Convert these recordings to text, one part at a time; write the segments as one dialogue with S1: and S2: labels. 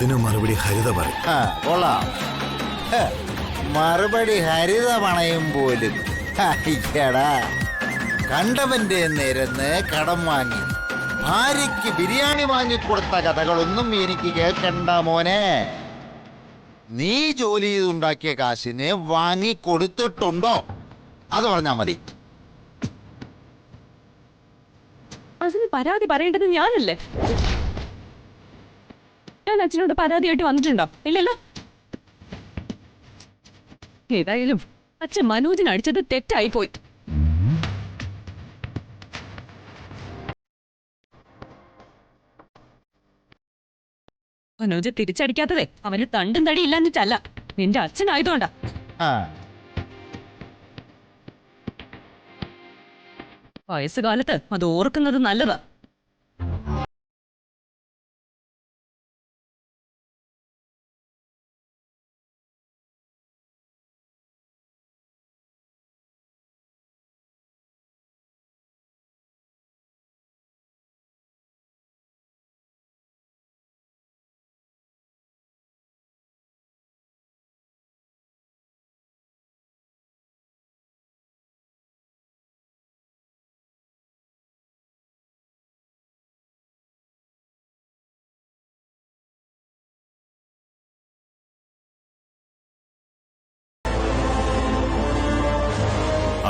S1: അതിന് മറുപടി ഹരിത പറയും.
S2: കൊള്ളാം. മറുപടി ഹരിത പണയും പോലും. അയ്യടാ, കണ്ടവന്റെ നേരന്ന് കടം വാങ്ങി ഭാര്യയ്ക്ക് ബിരിയാണി വാങ്ങിക്കൊടുത്ത കഥകളൊന്നും എനിക്ക് കേൾക്കണ്ട മോനെ. നീ ജോലി ചെയ്തുണ്ടാക്കിയ കാശിന് വാങ്ങിക്കൊടുത്തിട്ടുണ്ടോ? അത് പറഞ്ഞാ മതി.
S3: അതിന് പരാതി പറയേണ്ടത് ഞാനല്ലേ? ഞാൻ അച്ഛനോട് പരാതിയായിട്ട് വന്നിട്ടുണ്ടോ? ഇല്ലല്ലോ. ഏതായാലും അച്ഛൻ മനോജിന് അടിച്ചത് തെറ്റായി പോയി. മനോജ് തിരിച്ചടിക്കാത്തതേ അവന് തണ്ടും തടി ഇല്ലാഞ്ഞിട്ടല്ല, നിന്റെ അച്ഛനായതുകൊണ്ടാ. വയസ്സുകാലത്ത് അത് ഓർക്കുന്നത് നല്ലതാ.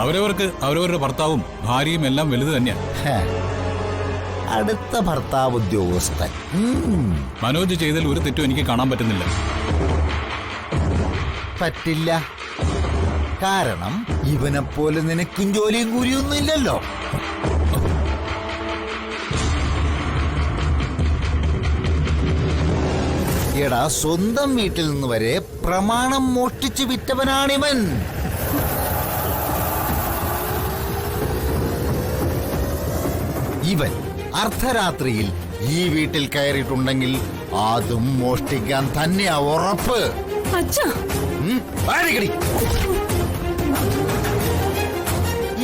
S4: അവരവർക്ക് അവരവരുടെ ഭർത്താവും ഭാര്യയും എല്ലാം വലുത് തന്നെയാണ്.
S2: അടുത്ത ഭർത്താവ് ഉദ്യോഗസ്ഥൻ.
S4: മനോജ് ചെയ്തതിൽ ഒരു തെറ്റും എനിക്ക് കാണാൻ പറ്റുന്നില്ല.
S2: പറ്റില്ല. കാരണം ഇവനെപ്പോലെ നിനക്കും ജോലിയും കൂലിയൊന്നും ഇല്ലല്ലോ. എടാ, സ്വന്തം വീട്ടിൽ നിന്ന് വരെ പ്രമാണം മോഷ്ടിച്ച് വിറ്റവനാണിവൻ. ഇവൻ അർദ്ധരാത്രിയിൽ ഈ വീട്ടിൽ കയറിയിട്ടുണ്ടെങ്കിൽ അതും മോഷ്ടിക്കാൻ തന്നെയാ ഉറപ്പ്.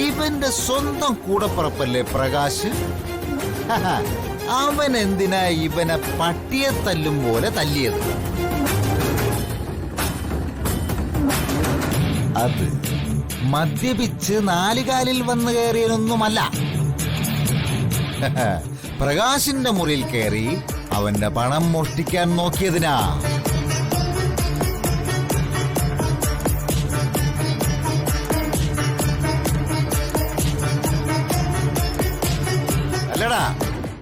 S2: ഇവന്റെ സ്വന്തം കൂടപ്പുറപ്പല്ലേ പ്രകാശ്? അവൻ എന്തിനാ ഇവനെ പട്ടിയെ തല്ലും പോലെ തല്ലിയത്? അത് മദ്യപിച്ച് നാലുകാലിൽ വന്നു കയറിയൊന്നുമല്ല. പ്രകാശിന്റെ മുറിയിൽ കയറി അവന്റെ പണം മോഷ്ടിക്കാൻ നോക്കിയതിനാ.